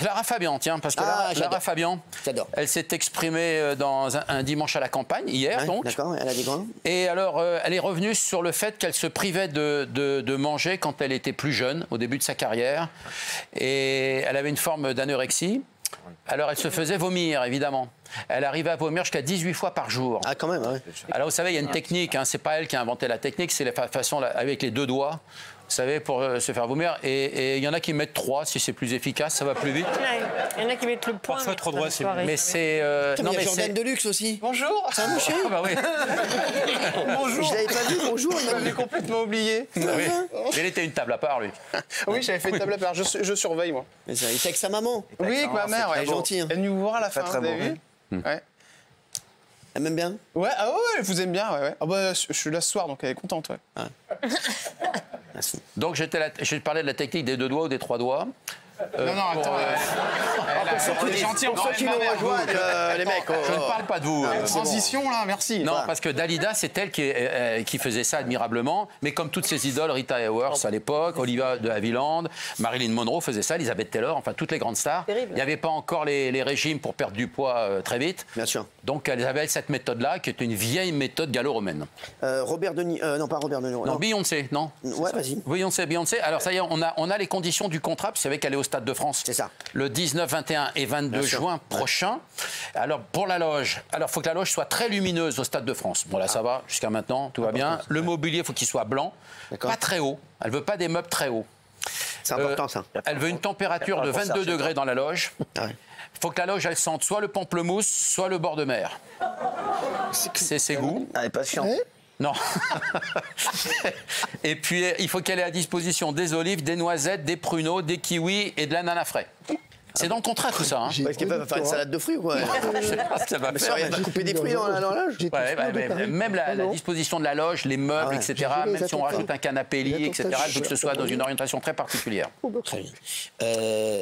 Lara Fabian, tiens, parce que Lara Fabian, elle s'est exprimée dans un dimanche à la campagne, hier donc. D'accord, elle a dit quoi? Et alors, elle est revenue sur le fait qu'elle se privait de manger quand elle était plus jeune, au début de sa carrière. Et elle avait une forme d'anorexie. Alors, elle se faisait vomir, évidemment. Elle arrivait à vomir jusqu'à 18 fois par jour. Ah, quand même, oui. Alors, vous savez, il y a une technique, hein, c'est pas elle qui a inventé la technique, c'est la façon avec les 2 doigts. Vous savez, pour se faire vomir. Et il y en a qui mettent 3, si c'est plus efficace, ça va plus vite. Il y en a qui mettent le point. Parfois, 3 doigts, c'est... Mais c'est... non, mais Jordan Deluxe aussi. Bonjour. C'est un boucher. Ah, bah oui. Bonjour. Je l'avais pas vu, bonjour. Il m'avait complètement oublié. Oui. Il était une table à part, lui. Oui, j'avais fait une table à part. Je surveille, moi. Mais ça, il était avec sa maman. Oui, avec ma mère. Elle est gentille. Elle est venue vous voir à la fin, vous avez vu? Ouais. Elle m'aime bien? Ouais, ah ouais, elle vous aime bien, ouais. Ah bah, je suis là ce soir, donc elle est contente, ouais. Ah. Merci. Donc, je parlais de la technique des 2 doigts ou des 3 doigts. Non, attends. Pour ceux qui nous rejoignent, les mecs. Je ne parle pas de vous. Transition, là, merci. Non, parce que Dalida, c'est elle qui faisait ça admirablement. Mais comme toutes ses idoles, Rita Hayworth à l'époque, Olivia de Havilland, Marilyn Monroe faisait ça, Elizabeth Taylor, enfin toutes les grandes stars. Il n'y avait pas encore les régimes pour perdre du poids très vite. Bien sûr. Donc elles avaient cette méthode-là, qui est une vieille méthode gallo-romaine. Robert Denis... non, pas Robert Denis. Non, Beyoncé, non? Ouais, vas-y. Beyoncé. Alors ça y est, on a les conditions du contrat, vous savez qu'elle est au Stade de France. C'est ça. Le 19, 21 et 22 juin prochain. Alors, pour la loge, il faut que la loge soit très lumineuse au Stade de France. Bon, là, ça va, jusqu'à maintenant, tout va bien. Le mobilier, il faut qu'il soit blanc, pas très haut. Elle ne veut pas des meubles très hauts. C'est important, ça. Elle veut une température de 22 degrés dans la loge. Il faut que la loge, elle sente soit le pamplemousse, soit le bord de mer. C'est ses goûts. Elle n'est pas chiante. Non. Et puis, il faut qu'elle ait à disposition des olives, des noisettes, des pruneaux, des kiwis et de l'ananas frais. C'est dans le contrat, tout ça. Hein. Est-ce qu'elle va faire une salade de fruits ou quoi? Je sais pas ce que ça va faire. Elle va couper des fruits dans la loge? Même la disposition de la loge, les meubles, etc. Même si on rajoute un canapé lit, etc. Il faut que ce soit dans une orientation très particulière. Très bien.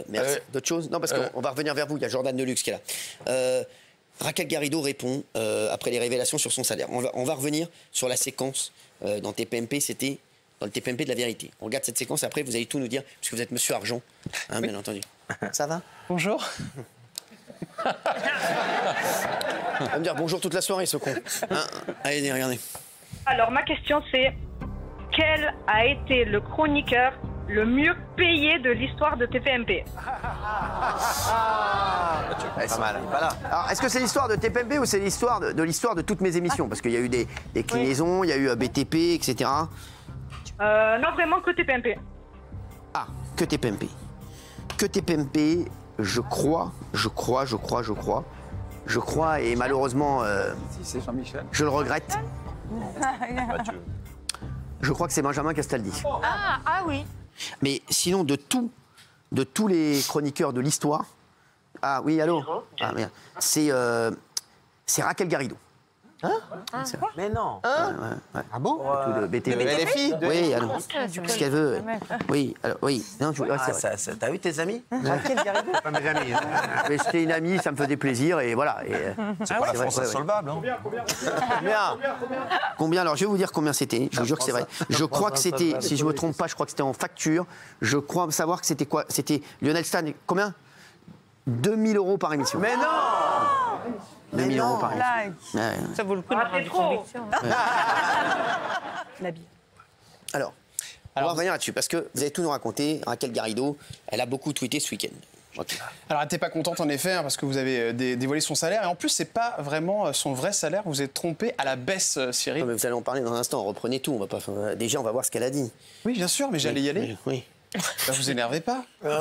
Merci. D'autres choses? Non, parce qu'on va revenir vers vous. Il y a Jordan Deluxe qui est là. Raquel Garrido répond après les révélations sur son salaire. On va revenir sur la séquence dans TPMP. C'était dans le TPMP de la vérité. On regarde cette séquence et après vous allez tout nous dire puisque vous êtes Monsieur Argent, hein, bien entendu. Ça va? Bonjour. On va me dire bonjour toute la soirée, ce con. Hein, allez, regardez. Alors ma question c'est quel a été le chroniqueur le mieux payé de l'histoire de TPMP? Pas mal. Voilà. Alors, est-ce que c'est l'histoire de TPMP ou c'est l'histoire de l'histoire de toutes mes émissions? Parce qu'il y a eu des déclinaisons, il y a eu BTP, etc. Non, vraiment que TPMP. Ah, que TPMP. Que TPMP, je crois, et malheureusement, je le regrette. Je crois que c'est Benjamin Castaldi. Ah oui. Mais sinon, de tous les chroniqueurs de l'histoire... Ah oui, allô? Ah, merde. C'est Raquel Garrido. Hein? Mais non. Ah bon? Tout le BTP. LFI? Oui, alors, ce qu'elle veut. Oui, alors, oui. Non, T'as eu tes amis? Raquel Garrido? Pas mes amis. Mais c'était une amie, ça me faisait plaisir, et voilà. C'est pas la France insolvable, hein? Combien? Alors, je vais vous dire combien c'était. Je vous jure que c'est vrai. Je crois que c'était, si je ne me trompe pas, je crois que c'était en facture. Je crois savoir que c'était quoi? C'était Lionel Stan. Combien? 2000 € par émission. Mais non! 2000 € par émission. Ça vaut le coup d'avoir des convictions. Alors, on va revenir là-dessus, parce que vous allez tout nous raconter. Raquel Garrido, elle a beaucoup tweeté ce week-end. Okay. Alors, elle n'était pas contente, en effet, hein, parce que vous avez dévoilé son salaire. Et en plus, c'est pas vraiment son vrai salaire. Vous êtes trompé à la baisse, Cyril. Non, mais vous allez en parler dans un instant. Reprenez tout. On va pas... Déjà, on va voir ce qu'elle a dit. Oui, bien sûr, mais j'allais y aller. Oui. Bah, vous énervez pas. Elle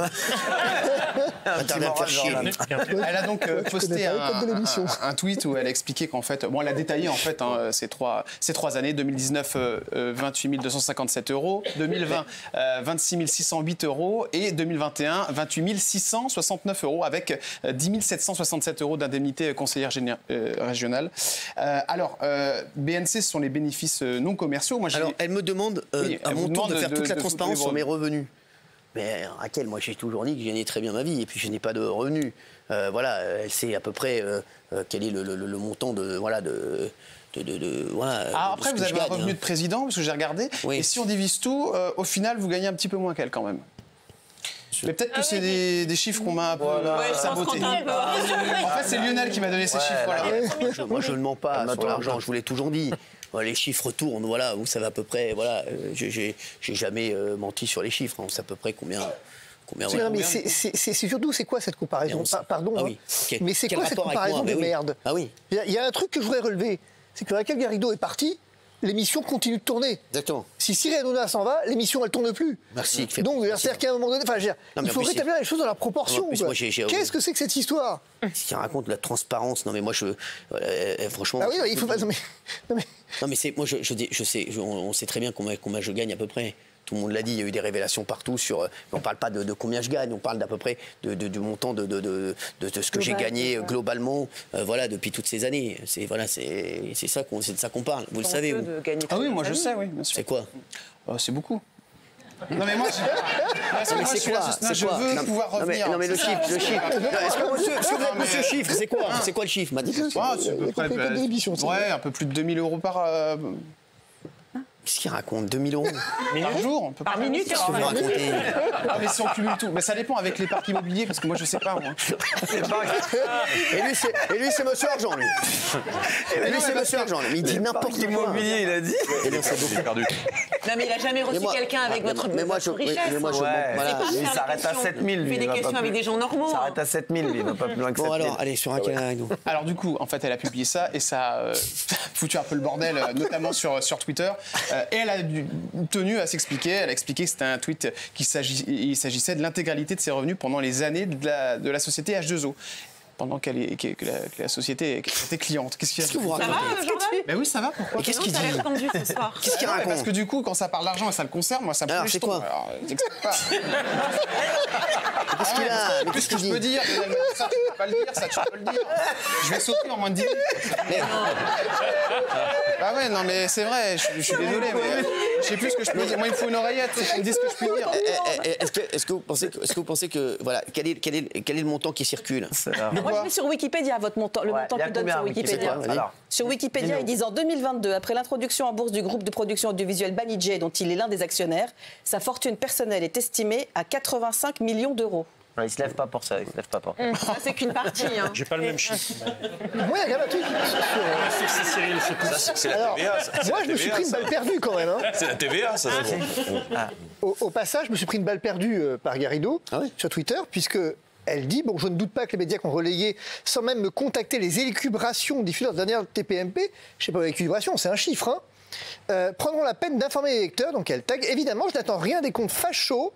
a donc posté un tweet où elle expliquait qu'en fait, bon, elle a détaillé en fait ces trois années, 2019 28 257 €, 2020 26 608 € et 2021 28 669 € avec 10 767 € d'indemnité conseillère régionale. Alors, BNC, ce sont les bénéfices non commerciaux. Moi, alors, elle me demande à mon tour de faire toute la transparence sur mes revenus. Mais Raquel, moi j'ai toujours dit que je gagnais très bien ma vie et puis je n'ai pas de revenus. Voilà, elle sait à peu près quel est le montant de voilà voilà. Ah, après vous avez un revenu de président parce que j'ai regardé. Oui. Et si on divise tout, au final vous gagnez un petit peu moins qu'elle quand même. Mais peut-être que c'est des chiffres qu'on m'a un peu sabotés. En fait, c'est Lionel qui m'a donné ces chiffres-là. Moi, je ne mens pas sur l'argent, je vous l'ai toujours dit. Les chiffres tournent, voilà, vous savez à peu près, voilà, j'ai jamais menti sur les chiffres, on sait à peu près combien. Non, mais c'est surtout, c'est quoi cette comparaison? Pardon, ah oui. Mais c'est quoi cette comparaison de merde? Ah oui. Il y a un truc que je voudrais relever, c'est que Raquel Garrido est partie, l'émission continue de tourner. Exactement. Si Cyril Hanouna s'en va, l'émission elle tourne plus. Merci. Donc c'est-à-dire qu'à un moment donné, il faut rétablir les choses dans la proportion. Qu'est-ce que c'est que cette histoire? Ce qui raconte la transparence. Non mais moi franchement. Ah oui, non, il faut pas. Non mais c'est moi je sais, on sait très bien combien je gagne à peu près. Tout le monde l'a dit, il y a eu des révélations partout sur. On ne parle pas de combien je gagne, on parle d'à peu près du montant de ce que j'ai gagné globalement, voilà, depuis toutes ces années. C'est de ça qu'on parle. Vous le savez. Ah oui, moi je sais, oui, bien sûr. C'est quoi? C'est beaucoup. Non mais moi, c'est quoi? Je veux pouvoir revenir. Non mais le chiffre. Est-ce que monsieur chiffre, c'est quoi? C'est quoi le chiffre? Ouais, un peu plus de 2000 € par. Qu'est-ce qu'il raconte? 2000 € par jour? Par minute? Qu'est-ce que vous racontez? Ah mais si on cumule tout. Mais ça dépend avec les parcs immobiliers, parce que moi je sais pas. Moi. Et lui c'est monsieur argent, lui. Et lui c'est monsieur argent. Il dit n'importe quoi. Immobilier, il a dit. Et bien c'est beaucoup perdu. Non mais il a jamais reçu quelqu'un avec votre richesse. Mais moi il s'arrête à 7000. Il fait des questions avec des gens normaux. Il s'arrête à 7000, il va pas plus loin que 7000. Bon alors, allez, sur Raquel Garrido. Alors du coup, en fait, elle a publié ça et ça a foutu un peu le bordel, notamment sur Twitter. Et elle a tenu à s'expliquer. Elle a expliqué que c'était un tweet qu'il s'agissait de l'intégralité de ses revenus pendant les années de la société H2O. Pendant que la société était cliente. Qu'est-ce que vous racontez? Ça va, Jordan? Ben oui, ça va, pourquoi? Mais qu'est-ce qu'il dit? Ce soir. Qu'est-ce qu'il raconte? Parce que du coup, quand ça parle d'argent et ça le concerne, moi ça me Alors, c'est quoi? J'explique pas. Qu'est-ce qu'il a? Qu'est-ce que je peux dire? Ça, tu peux pas le dire, ça, tu peux le dire. Je vais sauter en moins de 10 minutes. Bah ouais, non mais c'est vrai, je suis désolé, mais je sais plus ce que je peux dire. Moi, il me faut une oreillette, je me dis ce que je peux dire. Est-ce que vous pensez que voilà, quel est le montant qui circule? Moi, je vais sur Wikipédia, le montant qu'il donne sur Wikipédia. Sur Wikipédia, ils disent en 2022, après l'introduction en bourse du groupe de production audiovisuelle Banijay, dont il est l'un des actionnaires, sa fortune personnelle est estimée à 85 millions d'euros. Il se lève pas pour ça, Ça, c'est qu'une partie. Hein. J'ai pas le même chiffre. Moi, il y a un truc. C'est Cyril, c'est la TVA. Moi, je me suis pris une balle perdue quand même. C'est la TVA, ça. Au passage, je me suis pris une balle perdue par Garrido sur Twitter, puisque elle dit, bon, je ne doute pas que les médias qui ont relayé, sans même me contacter, les élucubrations diffusées dans la dernière TPMP, je sais pas, l'élucubration, c'est un chiffre, hein, prendront la peine d'informer les lecteurs, donc elle tag. Évidemment, je n'attends rien des comptes fachos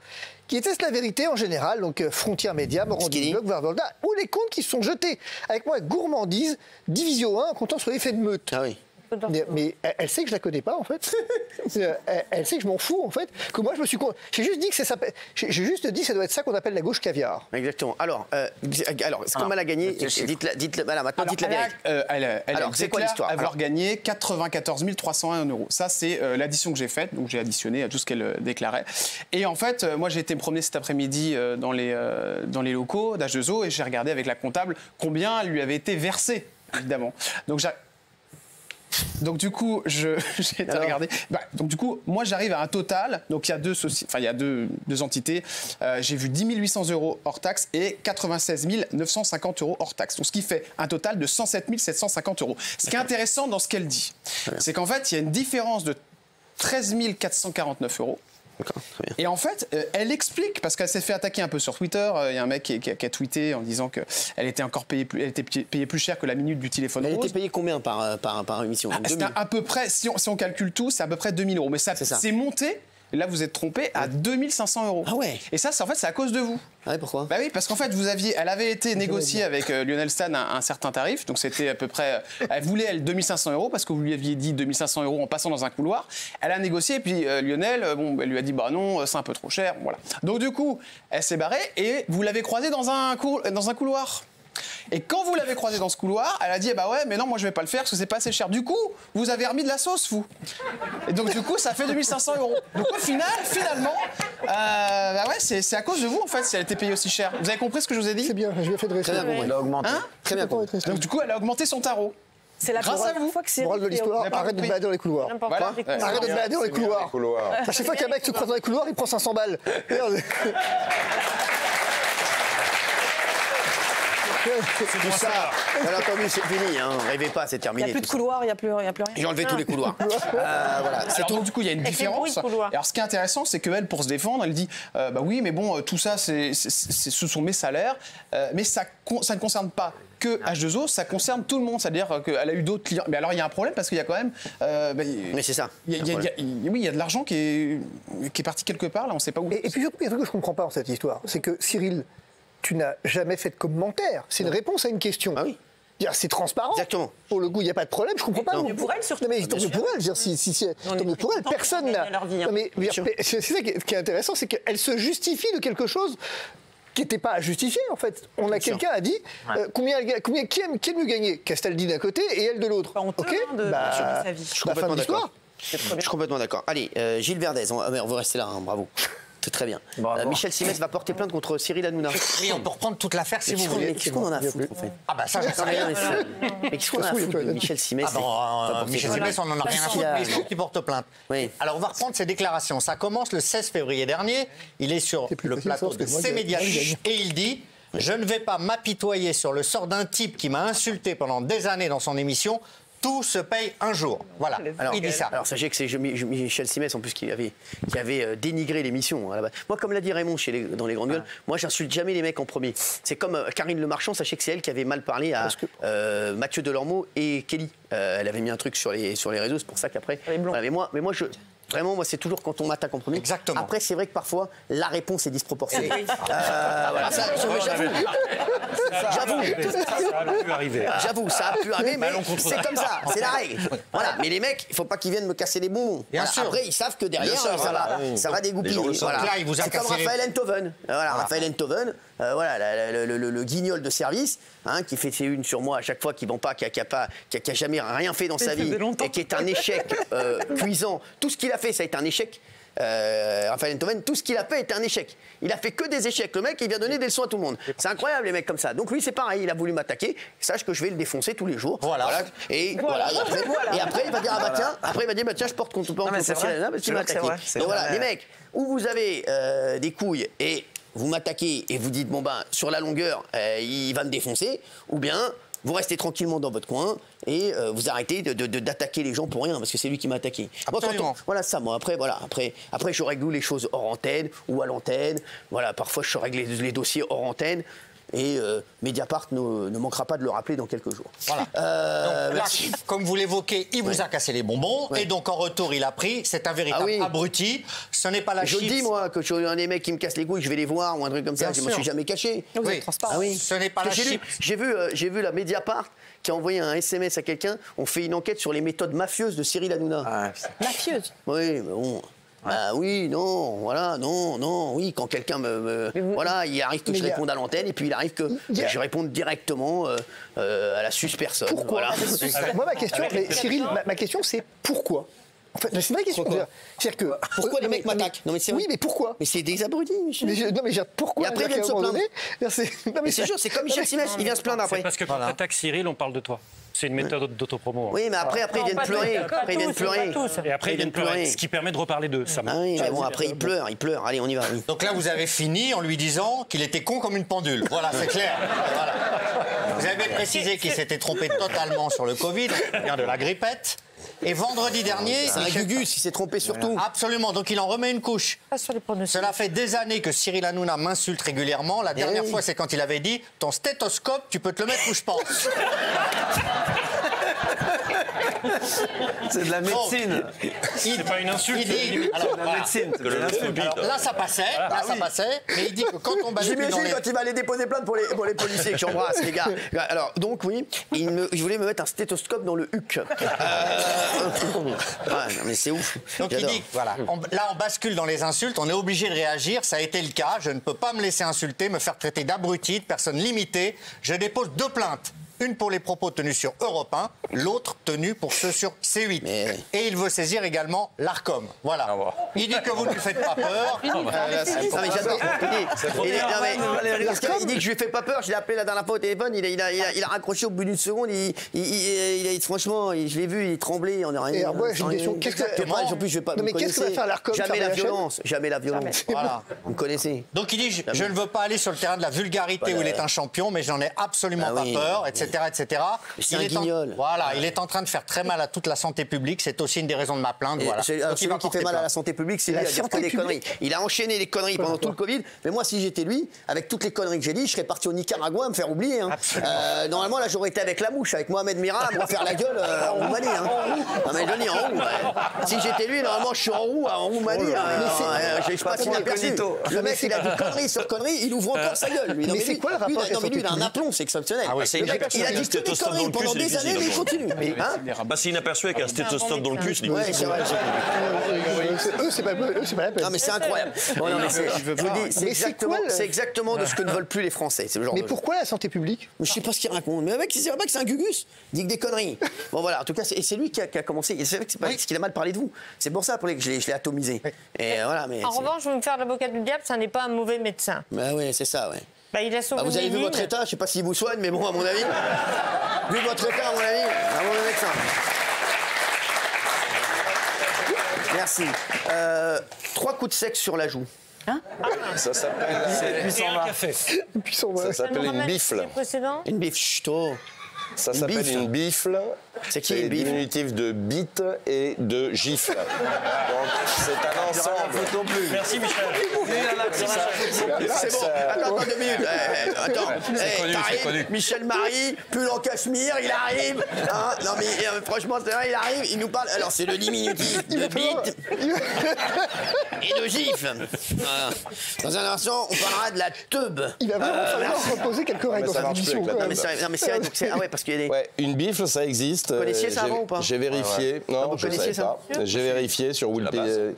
qui étaient la vérité en général, donc Frontières Médias, Morandini Blog, Varvolda, ou les comptes qui se sont jetés avec moi gourmandise, Division 1, comptant sur l'effet de meute. Ah oui. Mais elle sait que je la connais pas en fait. Elle sait que je m'en fous en fait. Que moi je me suis. J'ai juste dit que ça. J'ai juste dit que ça doit être ça qu'on appelle la gauche caviar. Exactement. Alors, comme elle a gagné, dites-le. Voilà, maintenant dites la vérité. Alors, c'est quoi l'histoire? Avoir gagné 94 301 €. Ça, c'est l'addition que j'ai faite. Donc, j'ai additionné à tout ce qu'elle déclarait. Et en fait, moi, j'ai été me promener cet après-midi dans les locaux d'H2O et j'ai regardé avec la comptable combien lui avait été versé, évidemment. Donc du coup, j'ai été regarder. Donc du coup, moi j'arrive à un total. Donc il y a deux entités. J'ai vu 10 800 € hors taxe et 96 950 € hors taxe. Donc ce qui fait un total de 107 750 €. Ce qui est intéressant dans ce qu'elle dit, c'est qu'en fait il y a une différence de 13 449 €. Et en fait, elle explique, parce qu'elle s'est fait attaquer un peu sur Twitter, il y a un mec qui a tweeté en disant qu'elle était encore payée plus cher que la minute du téléphone rose. Elle était payée combien par émission? C'était à peu près, si on calcule tout, c'est à peu près 2 000 €. Mais ça c'est monté, et là vous êtes trompé, à 2 500 €. Ah ouais. Et ça, en fait, c'est à cause de vous. Ah ouais, pourquoi? Bah oui, parce qu'en fait, elle avait été négociée avec Lionel Stan un certain tarif, donc c'était à peu près. Elle voulait 2500 € parce que vous lui aviez dit 2500 € en passant dans un couloir. Elle a négocié, et puis Lionel, elle lui a dit bah non, c'est un peu trop cher, voilà. Donc du coup, elle s'est barrée et vous l'avez croisée dans un couloir. Et quand vous l'avez croisée dans ce couloir, elle a dit bah ouais, mais non, moi je vais pas le faire parce que c'est pas assez cher. Du coup, vous avez remis de la sauce, vous. Et donc du coup, ça fait 2500 €. Donc au finalement, bah ouais, c'est à cause de vous en fait si elle était payée aussi cher. Vous avez compris ce que je vous ai dit? C'est bien, je lui ai fait dresser. Très bien compris. Elle a augmenté. Très bien compris. Donc du coup, elle a augmenté son tarot. C'est la première fois que Cyril... Morale de l'histoire, arrête de te balader dans les couloirs. Voilà. Arrête de te balader dans les couloirs. À chaque fois qu'un mec se croise dans les couloirs, il prend 500 balles. Tout ça, bien entendu, c'est fini. Hein. Rêvez pas, c'est Il terminé. n'y a plus de couloirs, il n'y a plus rien. J'ai enlevé tous les couloirs. Voilà. Alors, donc, du coup, il y a une différence. Alors, ce qui est intéressant, c'est qu'elle, pour se défendre, elle dit bah oui, mais bon, tout ça, ce sont mes salaires, mais ça ne concerne pas que H2O, ça concerne tout le monde. C'est-à-dire qu'elle a eu d'autres clients. Mais alors, il y a un problème parce qu'il y a quand même. Mais c'est ça. Oui, il y a de l'argent qui est parti quelque part, là, on ne sait pas où. Et puis surtout, il y a un truc que je ne comprends pas dans cette histoire, c'est que Cyril, tu n'as jamais fait de commentaire. C'est une réponse à une question. Ah oui. C'est transparent. Exactement. Pour le coup, il n'y a pas de problème. Je comprends pas. Tant mieux pour elle, surtout. Non, mais tant mieux pour elle. Tant mieux pour elle. Personne n'a. C'est ça qui est intéressant, c'est qu'elle se justifie de quelque chose qui n'était pas à justifier, en fait. Quelqu'un a dit qui est le mieux gagné, Castaldi d'un côté et elle de l'autre. Ok. Sa vie. Je suis complètement d'accord. Je suis complètement d'accord. Allez, Gilles Verdez, on va rester là, hein, bravo. C'est très bien. Michel Simès va porter plainte contre Cyril Hanouna. Oui, on peut reprendre toute l'affaire si vous voulez. Qu'est-ce qu'on en a à foutre, en fait? Ah bah ça, je sais rien. Mais qu'est-ce qu'on a à foutre de Michel Simès? Michel Simès, on n'en a rien à foutre, mais il faut qu'il porte plainte. Oui. Alors, on va reprendre ses déclarations. Ça commence le 16 février dernier. Il est sur le plateau de C-Média et il dit « Je ne vais pas m'apitoyer sur le sort d'un type qui m'a insulté pendant des années dans son émission. Tout se paye un jour. » Voilà, il dit ça. Alors sachez que c'est Michel Simès en plus qui avait dénigré l'émission. Moi, comme l'a dit Raymond dans Les Grandes Gueules, moi j'insulte jamais les mecs en premier. C'est comme Karine Le Marchand, sachez que c'est elle qui avait mal parlé à Mathieu Delormeau et Kelly. Elle avait mis un truc sur les réseaux, c'est pour ça qu'après... Voilà, mais moi vraiment, c'est toujours quand on m'attaque en premier. Exactement. Après, c'est vrai que parfois, la réponse est disproportionnée. Voilà, j'avoue, ça a pu arriver, mais c'est comme ça, c'est la règle. Voilà. Mais les mecs, il ne faut pas qu'ils viennent me casser les bonbons. Après, ils savent que derrière, ça va dégoupiller. Voilà. C'est comme Raphaël Enthoven. Voilà, Raphaël Enthoven, le guignol de service, qui fait ses unes sur moi à chaque fois, qui n'a jamais rien fait dans sa vie, et qui est un échec cuisant. Tout ce qu'il a fait, ça a été un échec. Raphaël Enthoven, tout ce qu'il a fait est un échec. Il a fait que des échecs. Le mec, il vient donner des leçons à tout le monde. C'est incroyable, les mecs comme ça. Donc lui, c'est pareil. Il a voulu m'attaquer. Sache que je vais le défoncer tous les jours. Voilà. Et après, il va dire tiens, je porte contre Cyril parce qu'il m'a attaqué. Donc voilà, les mecs, où vous avez des couilles et vous m'attaquez et vous dites sur la longueur, il va me défoncer, ou bien vous restez tranquillement dans votre coin et vous arrêtez d'attaquer les gens pour rien, parce que c'est lui qui m'a attaqué. Voilà ça, moi. Après, je règle les choses hors antenne ou à l'antenne. Voilà, parfois je règle les dossiers hors antenne. Et Mediapart ne manquera pas de le rappeler dans quelques jours. Voilà. Donc, là, comme vous l'évoquez, il vous a cassé les bonbons. Et donc, en retour, il a pris. C'est un véritable abruti. Ce n'est pas la chips. Je dis, moi, que je suis un des mecs qui me casse les couilles, je vais les voir ou un truc comme ça. Je ne me suis jamais caché. Vous êtes transparent. Ce n'est pas la chips. J'ai vu la Mediapart qui a envoyé un SMS à quelqu'un. On fait une enquête sur les méthodes mafieuses de Cyril Hanouna. Mafieuse? Oui, mais bon... oui, non, voilà, non, oui, quand quelqu'un voilà, il arrive que je réponde à l'antenne et puis il arrive que je réponde directement à la personne. Pourquoi? Moi, ma question, Cyril, ma question, c'est pourquoi? En fait, c'est ma question. C'est-à-dire que pourquoi les mecs m'attaquent? Non, mais c'est vrai. Oui, mais pourquoi? Mais c'est des abrutis, Michel. Non, mais pourquoi? Et après, ils viennent se plaindre. Mais c'est sûr, c'est comme Michel Simès, il vient se plaindre après. C'est parce que quand t'attaques Cyril, on parle de toi. C'est une méthode d'autopromo. Oui, mais après, ils viennent pleurer. Après, ils viennent pleurer. Et après, ils viennent pleurer. Ce qui permet de reparler d'eux. Ah oui, mais bon, après, ils pleurent. Allez, on y va. Donc là, vous avez fini en lui disant qu'il était con comme une pendule. Voilà, c'est clair. Voilà. Vous avez précisé qu'il s'était trompé totalement sur le Covid, bien de la grippette. Et vendredi dernier... C'est un gugus, il s'est trompé sur tout. Absolument, donc il en remet une couche. Cela fait des années que Cyril Hanouna m'insulte régulièrement. La dernière fois, c'est quand il avait dit « Ton stéthoscope, tu peux te le mettre où je pense. » C'est de la médecine. C'est pas une insulte. Il dit, alors, la médecine. là, ça passait, mais il dit que quand on bascule dans les... quand il va aller déposer plainte pour les policiers que j'embrasse, les gars. Alors, donc, oui, il voulait me mettre un stéthoscope dans le huc. Mais c'est ouf. Donc, il dit, voilà, là, on bascule dans les insultes, on est obligé de réagir, ça a été le cas, je ne peux pas me laisser insulter, me faire traiter d'abruti, de personne limitée. Je dépose 2 plaintes. Une pour les propos tenus sur Europe 1, l'autre tenue pour ceux sur C8. Et il veut saisir également l'Arcom. Voilà. Il dit que vous ne lui faites pas peur. Il dit que je lui fais pas peur. Je l'ai appelé la dernière fois au téléphone. Il a raccroché au bout d'une seconde. Franchement, je l'ai vu, il tremblait. On a rien. Et alors, moi, j'ai une question. Qu'est-ce que va faire l'ARCOM? Jamais la violence. Jamais la violence. Voilà. Vous me connaissez. Donc il dit je ne veux pas aller sur le terrain de la vulgarité où il est un champion, mais j'en ai absolument pas peur, etc., etc. C'est un guignol. Voilà, il est en train de faire très mal à toute la santé publique. C'est aussi une des raisons de ma plainte. Voilà. Celui qui fait mal à la santé publique, c'est lui. Il a dit des conneries. Il a enchaîné les conneries pendant tout le Covid. Mais moi, si j'étais lui, avec toutes les conneries que j'ai dit, je serais parti au Nicaragua à me faire oublier. Normalement, là, j'aurais été avec la mouche, avec Mohamed Merah, à me refaire la gueule en Roumanie. Non, mais Johnny, en roue. Si j'étais lui, normalement, je suis en roue en Roumanie. Je sais pas s'il a perçu. Le mec, il a dit conneries sur conneries, il ouvre encore sa gueule. Mais c'est quoi le rapport? Non, mais lui, il a un aplomb, c'est exceptionnel. Il a dit toutes les conneries pendant des années, mais il continue. C'est inaperçu avec un stéthoscope dans le cul, c'est ouais, c'est vrai. Eux, c'est pas la peine. Non, mais c'est incroyable. Bon, non, mais je vous dis, c'est exactement de ce que ne veulent plus les Français. Mais pourquoi la santé publique? Je sais pas ce qu'il raconte. Mais le mec, c'est vrai que c'est un gugus. Il dit que des conneries. Bon, voilà. En tout cas, c'est lui qui a commencé. C'est vrai que c'est parce qu'il a mal parlé de vous. C'est pour ça que je l'ai atomisé. Et voilà. Mais en revanche, je vais me faire l'avocat du diable. Ça n'est pas un mauvais médecin. Bah oui, c'est ça, ouais. Il a sauvé vous avez vu votre état, je sais pas s'il vous soigne, mais bon, à mon avis, vu votre état, à mon avis, un bon médecin. Merci. 3 coups de sexe sur la joue. Ça s'appelle. Ça s'appelle une bifle. Une bifle, ch'to. Ça s'appelle une bifle. C'est qui une bifle? Diminutif de bite et de gifle. Donc c'est un ensemble. Merci Michel. C'est bon. Attends 2 minutes. Attends. Michel Marie, pull en cachemire, il arrive. Non mais franchement, c'est vrai, il arrive, il nous parle. Alors c'est le diminutif de bite et de gifle. Dans un instant, on parlera de la teub. Il va vraiment falloir reposer quelques règles dans sa émission. Non mais c'est vrai. Ah ouais, parce qu'il y a des. Ouais, une bifle, ça existe. Vous connaissiez ça avant ou pas? J'ai vérifié. Non, je ne savais pas. J'ai vérifié sur Wikipédia.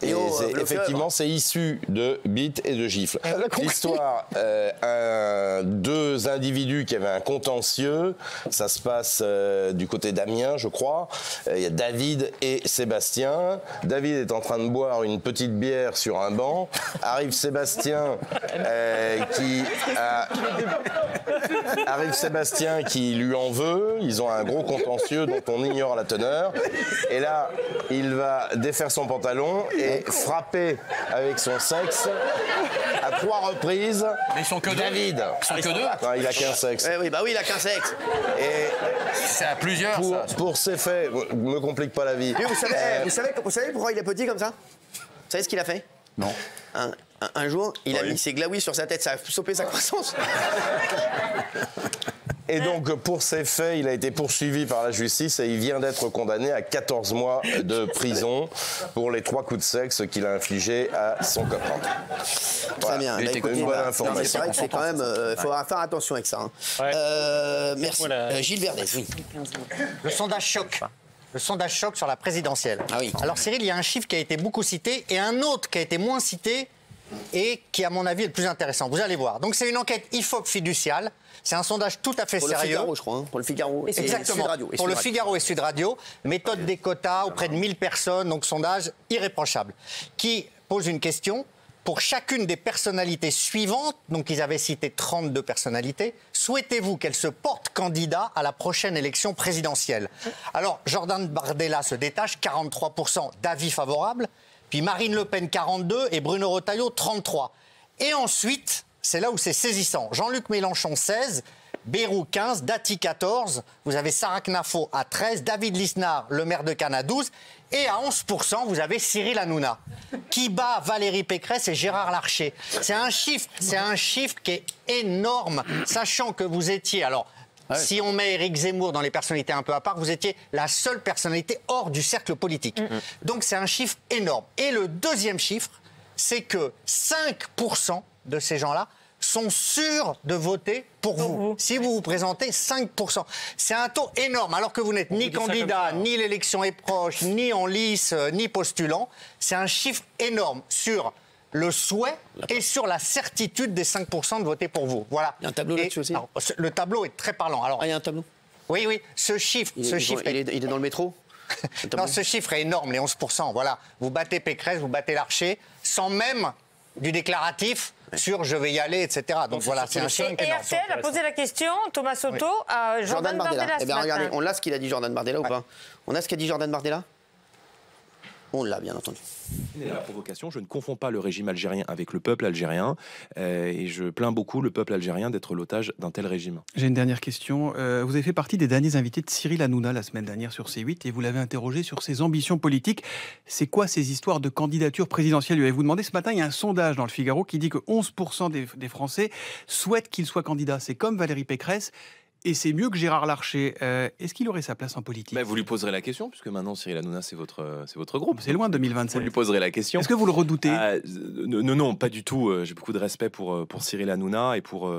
Et effectivement, c'est issu de bite et de gifle. L'histoire, 2 individus qui avaient un contentieux. Ça se passe du côté d'Amiens, je crois. Il y a David et Sébastien. David est en train de boire une petite bière sur un banc. Arrive Sébastien qui lui en veut. Ils ont un gros contentieux dont on ignore la teneur. Et là, il va défaire son pantalon et frapper avec son sexe à 3 reprises. Mais ils sont que David. Deux. Ils sont que 2. Non, il a qu'un sexe. Oui, il a qu'un sexe. Et c'est à plusieurs. Pour ces faits, me complique pas la vie. Lui, vous savez pourquoi il est petit comme ça? Vous savez ce qu'il a fait? Non. Un jour, il a mis ses glaouis sur sa tête, ça a stoppé sa croissance. Et donc, pour ces faits, il a été poursuivi par la justice et il vient d'être condamné à 14 mois de prison pour les 3 coups de sexe qu'il a infligés à son copain. Très bien. C'était une bonne information. C'est vrai que c'est quand même... Il faut faire attention avec ça. Merci. Gilles Verdez, oui. Le sondage choc. Le sondage choc sur la présidentielle. Ah oui. Alors Cyril, il y a un chiffre qui a été beaucoup cité et un autre qui a été moins cité et qui, à mon avis, est le plus intéressant. Vous allez voir. Donc c'est une enquête IFOP fiduciale. C'est un sondage tout à fait sérieux. Pour le Figaro, je crois. Hein. Pour le Figaro et Exactement. Sud Radio. Pour le Figaro et Sud Radio. Méthode des quotas auprès de 1000 personnes. Donc sondage irréprochable. Qui pose une question. Pour chacune des personnalités suivantes, donc ils avaient cité 32 personnalités, souhaitez-vous qu'elles se portent candidat à la prochaine élection présidentielle? Alors, Jordan Bardella se détache, 43% d'avis favorables, puis Marine Le Pen, 42%, et Bruno Retailleau, 33%. Et ensuite, c'est là où c'est saisissant, Jean-Luc Mélenchon, 16%, Bayrou, 15%, Dati, 14%, vous avez Sarah Knafo à 13%, David Lisnard, le maire de Cannes, à 12%, et à 11%, vous avez Cyril Hanouna, qui bat Valérie Pécresse et Gérard Larcher. C'est un chiffre qui est énorme, sachant que vous étiez... Alors, si on met Éric Zemmour dans les personnalités un peu à part, vous étiez la seule personnalité hors du cercle politique. Donc c'est un chiffre énorme. Et le deuxième chiffre, c'est que 5% de ces gens-là sont sûrs de voter pour vous. Si vous vous présentez, 5%. C'est un taux énorme, alors que vous n'êtes ni candidat, ni l'élection est proche, ni en lice, ni postulant. C'est un chiffre énorme sur le souhait et sur la certitude des 5% de voter pour vous. Voilà. Il y a un tableau là-dessus aussi. Le tableau est très parlant. Alors, il y a un tableau. Oui, ce chiffre... Il est dans le métro? Non, ce chiffre est énorme, les 11%. Voilà, vous battez Pécresse, vous battez Larcher, sans même du déclaratif sur je vais y aller, etc. Donc voilà, c'est un chiffre énorme. Et RTL a posé la question, Thomas Soto, à Jordan Bardella. Eh bien, regardez, on l'a ce qu'il a dit Jordan Bardella ou pas? On a ce qu'a dit Jordan Bardella? On l'a, bien entendu. La provocation, je ne confonds pas le régime algérien avec le peuple algérien et je plains beaucoup le peuple algérien d'être l'otage d'un tel régime. J'ai une dernière question. Vous avez fait partie des derniers invités de Cyril Hanouna la semaine dernière sur C8 et vous l'avez interrogé sur ses ambitions politiques. C'est quoi ces histoires de candidature présidentielle? Lui avez-vous demandé ce matin, il y a un sondage dans le Figaro qui dit que 11% des Français souhaitent qu'il soit candidat. C'est comme Valérie Pécresse. Et c'est mieux que Gérard Larcher. Est-ce qu'il aurait sa place en politique? Vous lui poserez la question, puisque maintenant Cyril Hanouna, c'est votre groupe. C'est loin 2027. Vous lui poserez la question. Est-ce que vous le redoutez? Non, pas du tout. J'ai beaucoup de respect pour Cyril Hanouna et pour...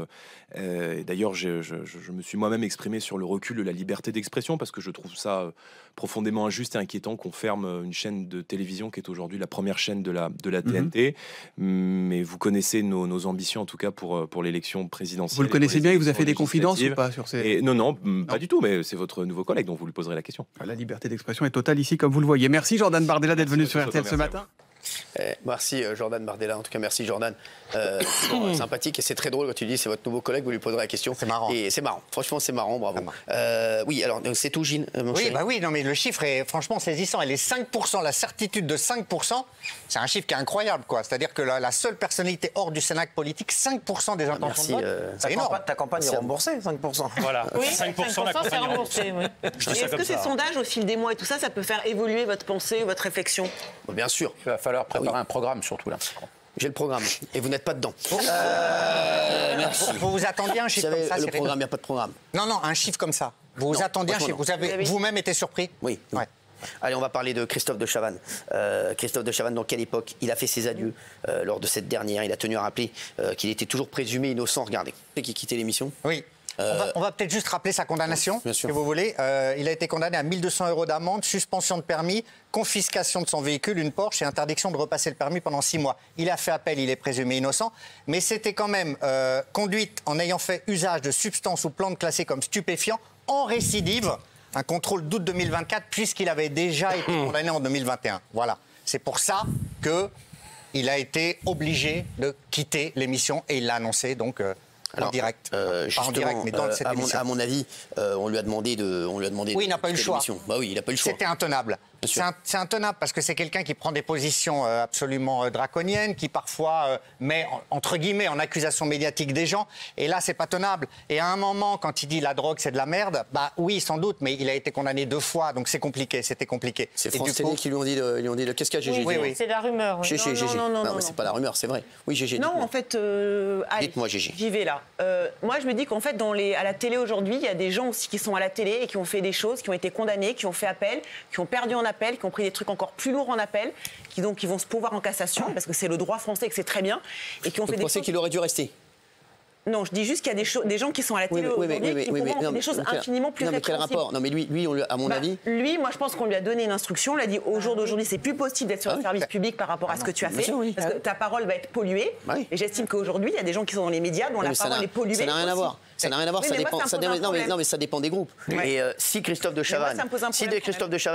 D'ailleurs, je me suis moi-même exprimé sur le recul de la liberté d'expression parce que je trouve ça profondément injuste et inquiétant qu'on ferme une chaîne de télévision qui est aujourd'hui la première chaîne de la TNT. Mais vous connaissez nos ambitions, en tout cas pour l'élection présidentielle. Vous le connaissez bien et vous avez fait des confidences ou pas sur ces... Non, pas du tout, mais c'est votre nouveau collègue, donc vous lui poserez la question. La liberté d'expression est totale ici, comme vous le voyez. Merci Jordan Bardella d'être venu sur RTL ce matin. Merci Jordan Bardella, en tout cas merci Jordan. C'est sympathique et c'est très drôle quand tu dis c'est votre nouveau collègue, vous lui poserez la question. C'est marrant. Et c'est marrant, franchement c'est marrant, bravo. Oui, alors c'est tout Gilles, mon chéri. Oui, non mais le chiffre est franchement saisissant. Et les 5%, la certitude de 5%, c'est un chiffre qui est incroyable, quoi. C'est-à-dire que la seule personnalité hors du Cénacle politique, 5% des intentions de vote, c'est énorme. Ta campagne est remboursée, 5%. Voilà, Oui, 5% la c'est remboursé. Oui. Est-ce que ces sondages, au fil des mois et tout ça, ça peut faire évoluer votre pensée, votre réflexion? Bien sûr. Il va falloir préparer un programme surtout là. J'ai le programme et vous n'êtes pas dedans. Merci. Vous vous attendiez à un chiffre comme ça, le programme, il n'y a pas de programme. Non, un chiffre comme ça. Vous vous attendiez à un chiffre. Vous avez vous-même été surpris? Oui. Ouais. Allez, on va parler de Christophe de Chavannes. Christophe de Chavannes, dans quelle époque? Il a fait ses adieux lors de cette dernière. Il a tenu à rappeler qu'il était toujours présumé innocent. Regardez. Qui quittait l'émission? Oui. On va peut-être juste rappeler sa condamnation, si vous voulez. Il a été condamné à 1 200 € d'amende, suspension de permis, confiscation de son véhicule, une Porsche et interdiction de repasser le permis pendant 6 mois. Il a fait appel, il est présumé innocent, mais c'était quand même conduite en ayant fait usage de substances ou plantes classées comme stupéfiants en récidive, un contrôle d'août 2024, puisqu'il avait déjà été condamné en 2021. Voilà. C'est pour ça qu'il a été obligé de quitter l'émission et il l'a annoncé, donc... Alors, en direct. Pas en direct, mais dans cette émission. À mon avis, on lui a demandé de. Oui, il n'a pas eu le choix. Bah oui, il n'a pas eu le choix. C'était intenable. C'est intenable parce que c'est quelqu'un qui prend des positions absolument draconiennes, qui parfois met entre guillemets en accusation médiatique des gens. Et là, c'est pas tenable. Et à un moment, quand il dit la drogue, c'est de la merde, bah oui, sans doute, mais il a été condamné 2 fois, donc c'est compliqué. C'était compliqué. C'est France Télé qui lui ont dit de qu'est-ce qu'il y a, GG? Oui, c'est la rumeur. Oui. GG. Non, c'est pas la rumeur, c'est vrai. Oui, GG. Non, en fait, dites-moi, GG. J'y vais là. Moi, je me dis qu'en fait, à la télé aujourd'hui, il y a des gens aussi qui sont à la télé et qui ont fait des choses, qui ont été condamnés, qui ont fait appel, qui ont perdu en appel, qui ont pris des trucs encore plus lourds en appel, qui vont se pouvoir en cassation, parce que c'est le droit français et que c'est très bien. Et qui ont fait des choses... qu'il aurait dû rester? Non, je dis juste qu'il y a des gens qui sont à la télé aujourd'hui qui font des choses infiniment plus répréhensibles. Mais quel rapport? Non, mais lui à mon avis... Lui, moi, je pense qu'on lui a donné une instruction. On lui a dit, au jour d'aujourd'hui, c'est plus possible d'être sur un service public par rapport à ce que tu as fait, parce que ta parole va être polluée. Et j'estime qu'aujourd'hui, il y a des gens qui sont dans les médias dont la parole est polluée. Ça n'a rien à voir. Ça n'a rien à voir, ça dépend. Non, mais ça dépend des groupes. Et si Christophe de Chavannes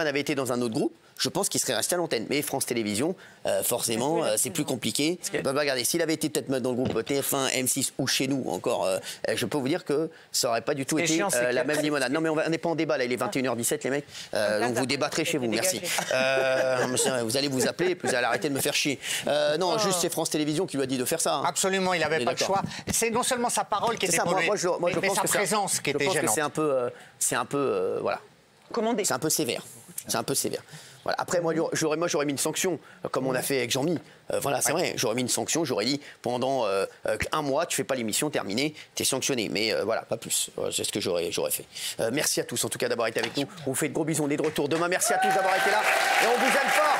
avait été dans un autre groupe, je pense qu'il serait resté à l'antenne. Mais France Télévisions, forcément, c'est plus compliqué. Regardez, s'il avait été peut-être dans le groupe TF1, M6 ou chez nous encore, je peux vous dire que ça n'aurait pas du tout été la même limonade. Non, mais on n'est pas en débat là, il est 21h17 les mecs. Donc vous débattrez chez vous, merci. Vous allez vous appeler et puis vous allez arrêter de me faire chier. Non, juste c'est France Télévisions qui lui a dit de faire ça. Absolument, il n'avait pas le choix. C'est non seulement sa parole qui était polluée, mais sa présence qui était gênante. Je pense que c'est un peu voilà. Commandé. C'est un peu sévère. C'est un peu sévère. Voilà. Après, moi, j'aurais mis une sanction, comme on a fait avec Jean-Mi. Voilà, c'est vrai. J'aurais mis une sanction. J'aurais dit pendant 1 mois, tu fais pas l'émission, terminé, tu es sanctionné. Mais voilà, pas plus. C'est ce que j'aurais fait. Merci à tous, en tout cas, d'avoir été avec nous. On vous fait de gros bisous. On est de retour demain. Merci à tous d'avoir été là. Et on vous aime fort.